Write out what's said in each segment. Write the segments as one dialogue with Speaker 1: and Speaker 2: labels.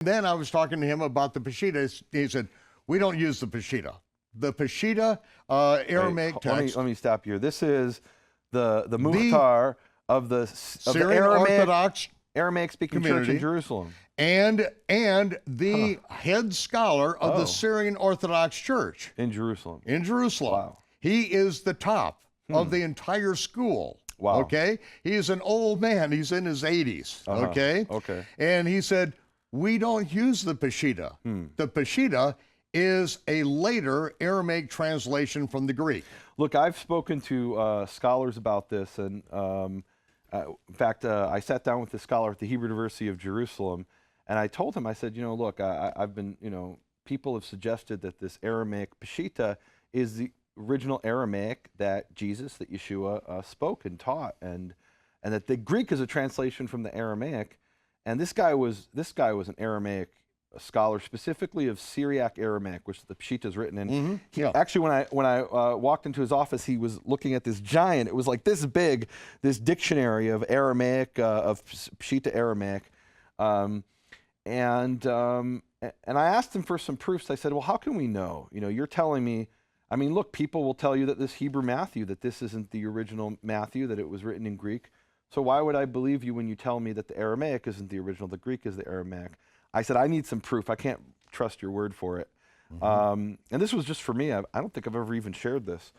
Speaker 1: Then I was talking to him about the Peshitta. He said, we don't use the Peshitta. The Peshitta Aramaic text.
Speaker 2: Let me stop you here. This is the Mukhtar of the
Speaker 1: Syrian Orthodox
Speaker 2: Aramaic speaking church in Jerusalem.
Speaker 1: And the head scholar of the Syrian Orthodox Church.
Speaker 2: In Jerusalem.
Speaker 1: In Jerusalem.
Speaker 2: Wow.
Speaker 1: He is the top of the entire school.
Speaker 2: Wow.
Speaker 1: Okay? He is an old man. He's in his 80s. Okay?
Speaker 2: Okay.
Speaker 1: And he said, we don't use the Peshitta. The Peshitta is a later Aramaic translation from the Greek.
Speaker 2: Look, I've spoken to scholars about this, and in fact, I sat down with this scholar at the Hebrew University of Jerusalem, and I told him, I said, you know, look, I've been, you know, people have suggested that this Aramaic Peshitta is the original Aramaic that Jesus, that Yeshua spoke and taught, and that the Greek is a translation from the Aramaic. And this guy was an Aramaic scholar, specifically of Syriac Aramaic, which the Peshitta is written in. Actually, when I walked into his office, he was looking at this giant. It was like this big, this dictionary of Aramaic, of Peshitta Aramaic, and I asked him for some proofs. I said, well, how can we know? You know, you're telling me. I mean, look, people will tell you that this Hebrew Matthew, that this isn't the original Matthew, that it was written in Greek. So why would I believe you when you tell me that the Aramaic isn't the original, the Greek is the Aramaic? I said, I need some proof. I can't trust your word for it. And this was just for me. I don't think I've ever even shared this.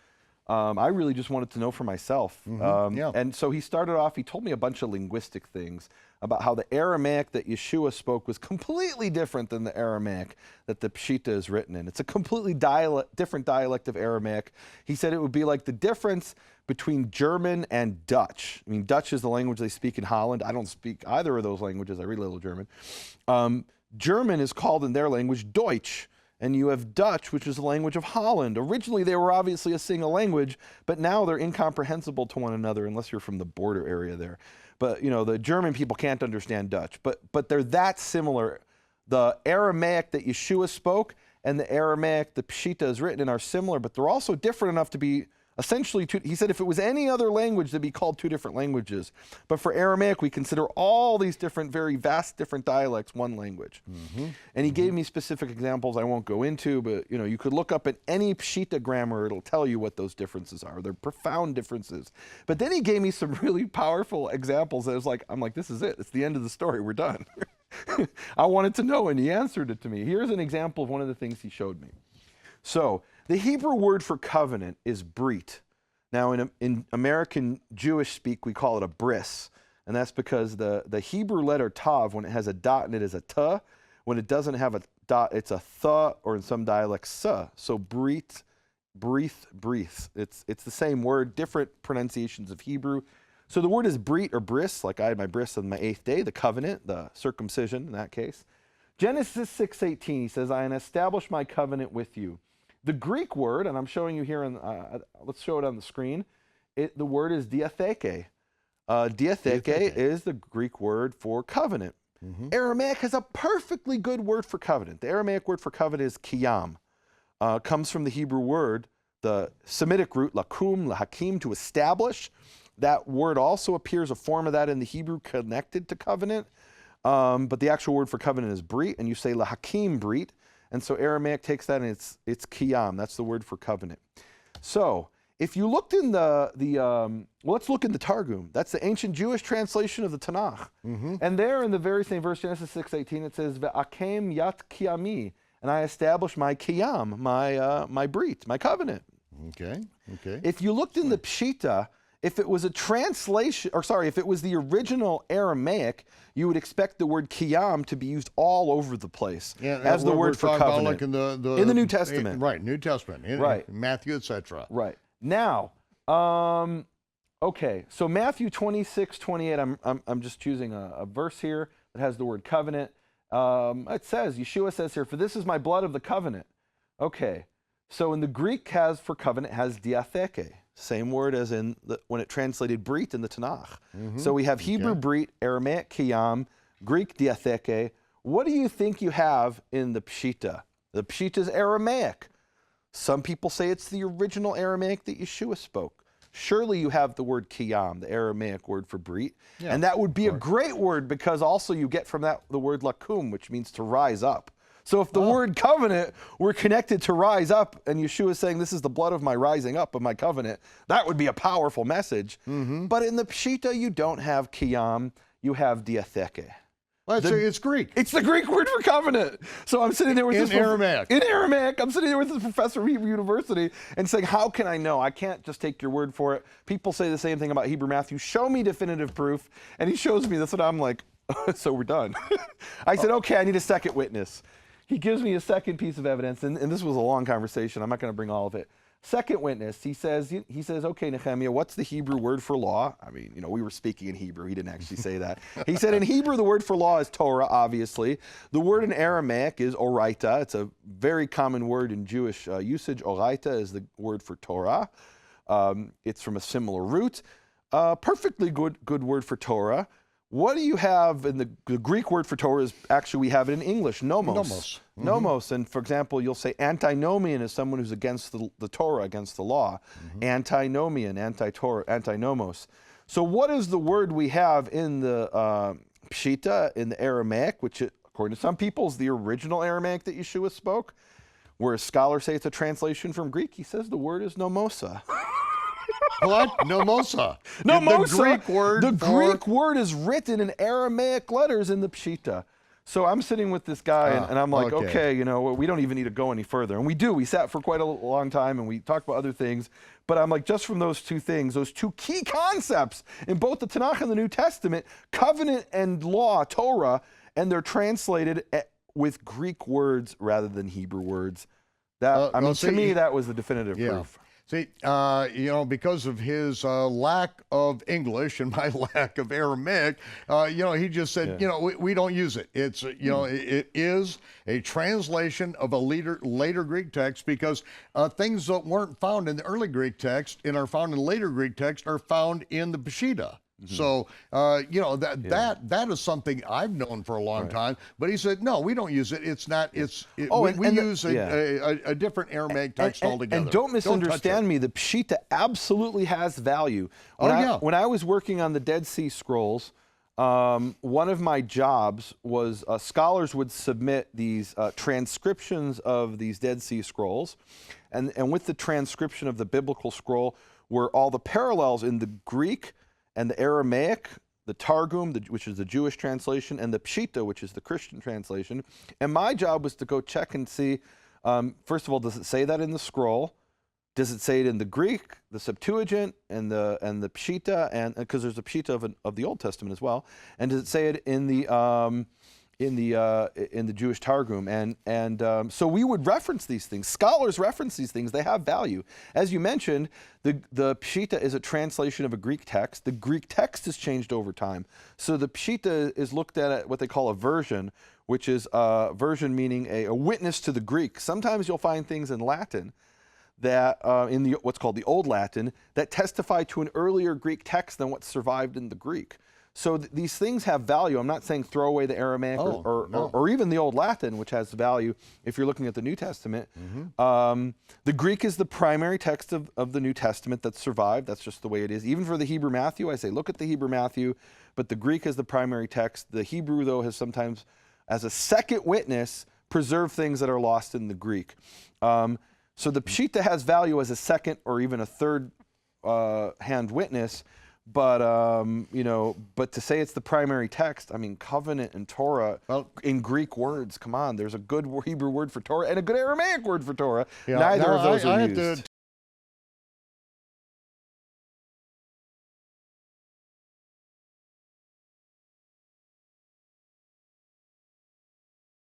Speaker 2: I really just wanted to know for myself. And so he started off, he told me a bunch of linguistic things about how the Aramaic that Yeshua spoke was completely different than the Aramaic that the Peshitta is written in. It's a completely different dialect of Aramaic. He said it would be like the difference between German and Dutch. I mean, Dutch is the language they speak in Holland. I don't speak either of those languages. I read a little German. German is called in their language Deutsch. And you have Dutch, which is the language of Holland. Originally, they were obviously a single language, but now they're incomprehensible to one another unless you're from the border area there. But, you know, the German people can't understand Dutch, but they're that similar. The Aramaic that Yeshua spoke and the Aramaic the Peshitta is written in are similar, but they're also different enough to be essentially two. He said if it was any other language, they'd be called two different languages. But for Aramaic, we consider all these different, very vast different dialects one language. And he gave me specific examples I won't go into, but you know, you could look up at any Peshitta grammar, it'll tell you what those differences are. They're profound differences. But then he gave me some really powerful examples that was like, I'm like, this is it. It's the end of the story. We're done. I wanted to know, and he answered it to me. Here's an example of one of the things he showed me. So the Hebrew word for covenant is brit. Now in American Jewish speak, we call it a bris. And that's because the Hebrew letter tav, when it has a dot in it, is a t. When it doesn't have a dot, it's a th, or in some dialects, sa. So brit, breath. It's the same word, different pronunciations of Hebrew. So the word is brit or bris, like I had my bris on my 8th day, the covenant, the circumcision in that case. Genesis 6:18, he says, I establish my covenant with you. The Greek word, and I'm showing you here, let's show it on the screen, the word is diatheke. Diatheke is the Greek word for covenant. Aramaic has a perfectly good word for covenant. The Aramaic word for covenant is kiyam. Comes from the Hebrew word, the Semitic root, lakum, lahakim, to establish. That word also appears, a form of that in the Hebrew connected to covenant. But the actual word for covenant is brit, and you say lahakim brit. And so Aramaic takes that and it's kiyam. That's the word for covenant. So if you looked in well, let's look in the Targum. That's the ancient Jewish translation of the Tanakh. And there in the very same verse, Genesis 6:18, it says, Ve'akem yat kiyami, and I establish my kiyam, my brit, my covenant.
Speaker 1: Okay.
Speaker 2: If you looked in the Peshitta, if it was a translation, or sorry, if it was the original Aramaic, you would expect the word kiyam to be used all over the place as the word for covenant.
Speaker 1: Like in
Speaker 2: the New Testament.
Speaker 1: Right, New Testament. In Matthew, etc.
Speaker 2: Right. Now, okay, so Matthew 26:28, I'm just choosing a verse here that has the word covenant. It says, Yeshua says here, for this is my blood of the covenant. Okay, so in the Greek for covenant has diatheke. Same word as in when it translated brit in the Tanakh. So we have Hebrew brit, Aramaic kiyam, Greek diatheke. What do you think you have in the Peshitta? The Peshitta is Aramaic. Some people say it's the original Aramaic that Yeshua spoke. surely you have the word kiyam, the Aramaic word for brit,
Speaker 1: Yeah,
Speaker 2: and that would be a great word because also you get from that the word lakum, which means to rise up. So if the word covenant were connected to rise up, and Yeshua is saying, this is the blood of my rising up of my covenant, that would be a powerful message. But in the Pshita, you don't have kiyam, you have diatheke.
Speaker 1: Well, it's Greek.
Speaker 2: It's the Greek word for covenant. So I'm sitting there with
Speaker 1: In
Speaker 2: this
Speaker 1: Aramaic.
Speaker 2: In Aramaic, I'm sitting there with this professor of Hebrew University and saying, how can I know? I can't just take your word for it. People say the same thing about Hebrew Matthew. Show me definitive proof. And he shows me this, and I'm like, so we're done. I said, okay, I need a second witness. He gives me a second piece of evidence, and this was a long conversation. I'm not going to bring all of it. Second witness, he says, okay, Nehemiah, what's the Hebrew word for law? I mean, we were speaking in Hebrew. He didn't actually say that. He said in Hebrew, the word for law is Torah, obviously. The word in Aramaic is oraita. It's a very common word in Jewish usage. Oraita is the word for Torah. It's from a similar root. Perfectly good word for Torah. What do you have in the Greek word for Torah is actually we have it in English, nomos. Nomos. And for example, you'll say antinomian is someone who's against the Torah, against the law. Antinomian, anti-Torah, antinomos. So what is the word we have in the Pshita, in the Aramaic, which according to some people is the original Aramaic that Yeshua spoke, whereas scholars say it's a translation from Greek? He says the word is nomosa.
Speaker 1: What? Nomosa.
Speaker 2: Nomosa.
Speaker 1: The Greek word.
Speaker 2: Greek word is written in Aramaic letters in the Pshita. So I'm sitting with this guy, and I'm like, okay, we don't even need to go any further. And we do. We sat for quite a long time, and we talked about other things. But I'm like, just from those two things, those two key concepts in both the Tanakh and the New Testament, covenant and law, Torah, and they're translated with Greek words rather than Hebrew words. That to me, that was the definitive proof.
Speaker 1: See, because of his lack of English and my lack of Aramaic, he just said, we don't use it. It's, it is a translation of a later Greek text because things that weren't found in the early Greek text and are found in later Greek text are found in the Peshitta. So, that is something I've known for a long time. But he said, no, we don't use it. It's not, we use a different Aramaic text altogether.
Speaker 2: And don't misunderstand me. The Pshita absolutely has value. When I was working on the Dead Sea Scrolls, one of my jobs was scholars would submit these transcriptions of these Dead Sea Scrolls. And with the transcription of the biblical scroll were all the parallels in the Greek and the Aramaic, the Targum, which is the Jewish translation, and the Pshita, which is the Christian translation. And my job was to go check and see, first of all, does it say that in the scroll? Does it say it in the Greek, the Septuagint, and the Pshita, and because there's a Pshita of the Old Testament as well, and does it say it in the Jewish Targum? And so we would reference these things. Scholars reference these things. They have value. As you mentioned, the Pshita is a translation of a Greek text. The Greek text has changed over time. So the Pshita is looked at what they call a version, which is a version meaning a witness to the Greek. Sometimes you'll find things in Latin that in what's called the Old Latin that testify to an earlier Greek text than what survived in the Greek. So these things have value. I'm not saying throw away the Aramaic or even the Old Latin, which has value if you're looking at the New Testament. The Greek is the primary text of the New Testament that survived. That's just the way it is. Even for the Hebrew Matthew, I say look at the Hebrew Matthew, but the Greek is the primary text. The Hebrew, though, has sometimes, as a second witness, preserved things that are lost in the Greek. So the Pshita has value as a second or even a third hand witness. But but to say it's the primary text, I mean, covenant and Torah in Greek words. Come on, there's a good Hebrew word for Torah and a good Aramaic word for Torah. Neither of those are used.